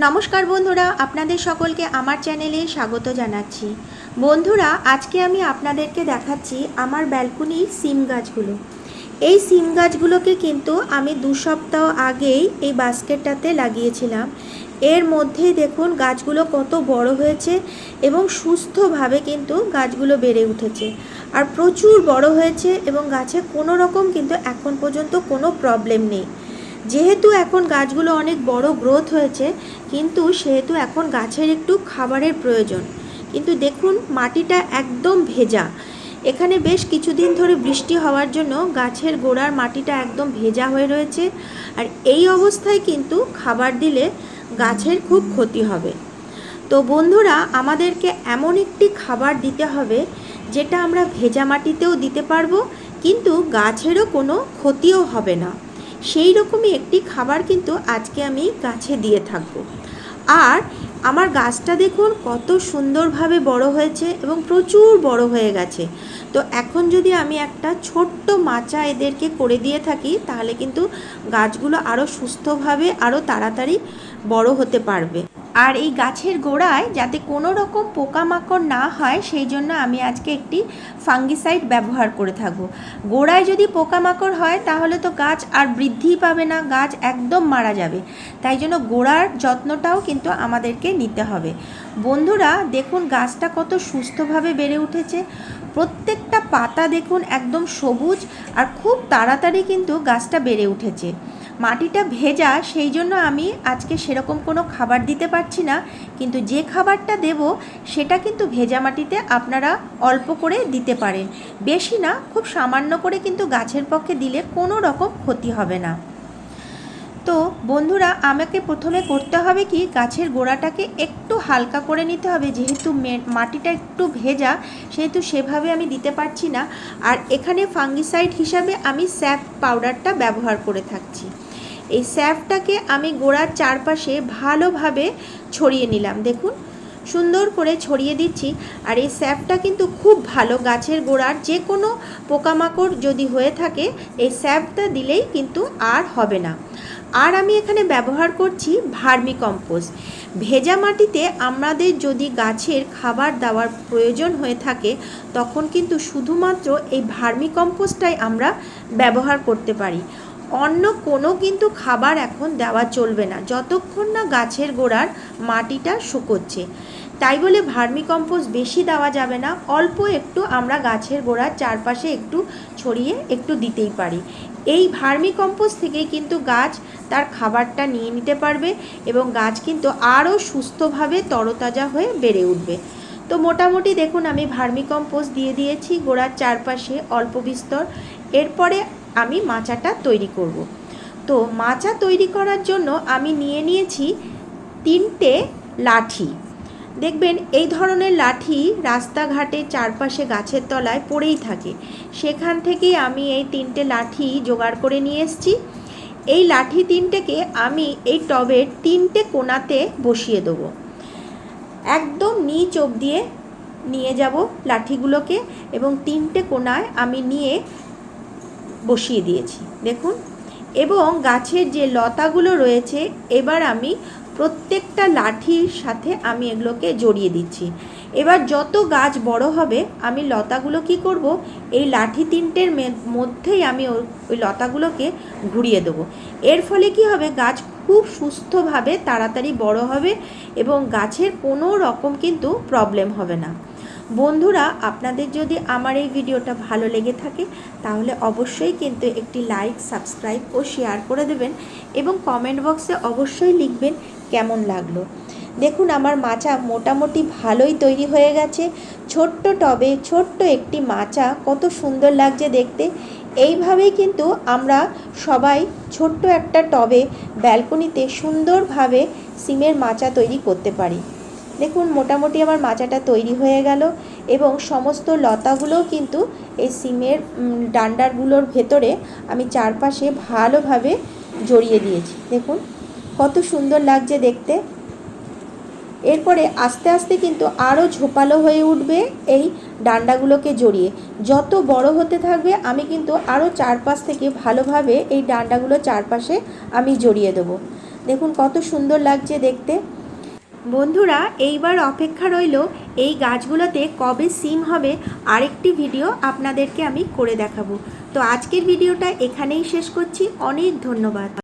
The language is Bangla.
নমস্কার বন্ধুরা, আপনাদের সকলকে আমার চ্যানেলে স্বাগত জানাচ্ছি। বন্ধুরা, আজকে আমি আপনাদেরকে দেখাচ্ছি আমার ব্যালকনির সিম গাছগুলো। এই সিম গাছগুলোকে কিন্তু আমি 2 সপ্তাহ আগেই এই বাস্কেটটাতে লাগিয়েছিলাম। এর মধ্যেই দেখুন গাছগুলো কত বড় হয়েছে এবং সুস্থভাবে কিন্তু গাছগুলো বেড়ে উঠেছে আর প্রচুর বড় হয়েছে এবং গাছে কোনো রকম কিন্তু এখন পর্যন্ত কোনো প্রবলেম নেই। যেহেতু এখন গাছগুলো অনেক বড় গ্রোথ হয়েছে, কিন্তু সেহেতু এখন গাছের একটু খাবারের প্রয়োজন। কিন্তু দেখুন মাটিটা একদম ভেজা। এখানে বেশ কিছুদিন ধরে বৃষ্টি হওয়ার জন্য গাছের গোড়ার মাটিটা একদম ভেজা হয়ে রয়েছে। আর এই অবস্থায় কিন্তু খাবার দিলে গাছের খুব ক্ষতি হবে। তো বন্ধুরা, আমাদেরকে এমন একটি খাবার দিতে হবে যেটা আমরা ভেজা মাটিতেও দিতে পারবো, কিন্তু গাছেরও কোনো ক্ষতিও হবে না। সেই রকমই একটি খাবার কিন্তু আজকে আমি গাছে দিয়ে থাকবো। আর আমার গাছটা দেখুন কত সুন্দরভাবে বড় হয়েছে এবং প্রচুর বড় হয়ে গেছে। তো এখন যদি আমি একটা ছোট্ট মাচা এদেরকে করে দিয়ে থাকি, তাহলে কিন্তু গাছগুলো আরও সুস্থভাবে আরও তাড়াতাড়ি বড় হতে পারবে। আর এই গাছের গোড়ায় যাতে কোনো রকম পোকামাকড় না হয়, সেই জন্য আমি আজকে একটি ফাঙ্গিসাইড ব্যবহার করে থাকব। গোড়ায় যদি পোকামাকড় হয় তাহলে তো গাছ আর বৃদ্ধিই পাবে না, গাছ একদম মারা যাবে। তাই জন্য গোড়ার যত্নটাও কিন্তু আমাদেরকে নিতে হবে। বন্ধুরা দেখুন গাছটা কত সুস্থভাবে বেড়ে উঠেছে। প্রত্যেকটা পাতা দেখুন একদম সবুজ আর খুব তাড়াতাড়ি কিন্তু গাছটা বেড়ে উঠেছে। মাটিটা ভেজা, সেই জন্য আমি আজকে সেরকম কোনো খাবার দিতে পারছি না, কিন্তু যে খাবারটা দেব সেটা কিন্তু ভেজা মাটিতে আপনারা অল্প করে দিতে পারেন, বেশি না, খুব সামান্য করে কিন্তু গাছের পক্ষে দিলে কোনো রকম ক্ষতি হবে না। তো বন্ধুরা, আমাকে প্রথমে করতে হবে কি, গাছের গোড়াটাকে একটু হালকা করে নিতে হবে। যেহেতু মাটিটা একটু ভেজা, সেহেতু সেভাবে আমি দিতে পারছি না। আর এখানে ফাঙ্গিসাইড হিসাবে আমি স্যাপ পাউডারটা ব্যবহার করে থাকছি। এই স্যাপটাকে আমি গোড়ার চারপাশে ভালোভাবে ছড়িয়ে নিলাম। দেখুন সুন্দর করে ছড়িয়ে দিচ্ছি। আর এই স্যাপটা কিন্তু খুব ভালো, গাছের গোড়ার যে কোনো পোকামাকড় যদি হয়ে থাকে এই স্যাপটা দিলেই কিন্তু আর হবে না। আর আমি এখানে ব্যবহার করছি ভার্মি কম্পোস্ট। ভেজা মাটিতে আমাদের যদি গাছের খাবার দেওয়ার প্রয়োজন হয়ে থাকে, তখন কিন্তু শুধুমাত্র এই ভার্মি কম্পোস্টটাই আমরা ব্যবহার করতে পারি। অন্য কোনো কিন্তু খাবার এখন দেওয়া চলবে না যতক্ষণ না গাছের গোড়ার মাটিটা শুকোচ্ছে। তাই বলে ভার্মি কম্পোস্ট বেশি দেওয়া যাবে না, অল্প একটু আমরা গাছের গোড়ার চারপাশে একটু ছড়িয়ে একটু দিতেই পারি। এই ভার্মি কম্পোস্ট থেকেই কিন্তু গাছ তার খাবারটা নিয়ে নিতে পারবে এবং গাছ কিন্তু আরও সুস্থভাবে তরতাজা হয়ে বেড়ে উঠবে। তো মোটামুটি দেখুন আমি ভার্মি কম্পোস্ট দিয়ে দিয়েছি গোড়ার চারপাশে অল্প বিস্তর। এরপরে আমি মাচাটা তৈরি করব। তো মাচা তৈরি করার জন্য আমি নিয়ে নিয়েছি 3টে লাঠি। দেখবেন এই ধরনের লাঠি রাস্তাঘাটে চারপাশে গাছের তলায় পড়েই থাকে, সেখান থেকেই আমি এই 3টে লাঠি জোগাড় করে নিয়ে এসেছি। এই লাঠি 3টেকে আমি এই টবের 3টে কোণাতে বসিয়ে দেবো। একদম নিচ অবধি নিয়ে যাব লাঠিগুলোকে এবং 3টে কোণায় আমি নিয়ে বসিয়ে দিয়েছি দেখুন। এবং গাছের যে লতাগুলো রয়েছে, এবার আমি প্রত্যেকটা লাঠির সাথে আমি এগুলোকে জড়িয়ে দিচ্ছি। এবার যত গাছ বড় হবে আমি লতাগুলো কি করব, এই লাঠি 3টের মধ্যেই আমি ওই লতাগুলোকে ঘুরিয়ে দেবো। এর ফলে কি হবে, গাছ খুব সুস্থভাবে তাড়াতাড়ি বড় হবে এবং গাছের কোনো রকম কিন্তু প্রবলেম হবে না। বন্ধুরা, আপনাদের যদি আমার এই ভিডিওটা ভালো লেগে থাকে তাহলে অবশ্যই কিন্তু একটি লাইক, সাবস্ক্রাইব ও শেয়ার করে দেবেন এবং কমেন্ট বক্সে অবশ্যই লিখবেন কেমন লাগলো। দেখুন আমার মাচা মোটামুটি ভালোই তৈরি হয়ে গেছে। ছোট্ট টবে ছোট্ট একটি মাচা কত সুন্দর লাগছে দেখতে। এইভাবেই কিন্তু আমরা সবাই ছোট্ট একটা টবে ব্যালকনিতে সুন্দরভাবে সিমের মাচা তৈরি করতে পারি। দেখুন মোটামুটি আমার মাচাটা তৈরি হয়ে গেল এবং সমস্ত লতাগুলোও কিন্তু এই সিমের ডান্ডারগুলোর ভেতরে আমি চারপাশে ভালোভাবে জড়িয়ে দিয়েছি। দেখুন কত সুন্দর লাগছে দেখতে। এরপরে আস্তে আস্তে কিন্তু আরও ঝোপালো হয়ে উঠবে এই ডান্ডাগুলোকে জড়িয়ে। যত বড় হতে থাকবে আমি কিন্তু আরও চারপাশ থেকে ভালোভাবে এই ডান্ডাগুলো চারপাশে আমি জড়িয়ে দেবো। দেখুন কত সুন্দর লাগছে দেখতে। বন্ধুরা এইবার অপেক্ষা রইল এই গাছগুলোতে কবে সিম হবে, আরেকটি ভিডিও আপনাদেরকে আমি করে দেখাবো। তো আজকের ভিডিওটা এখানেই শেষ করছি। অনেক ধন্যবাদ।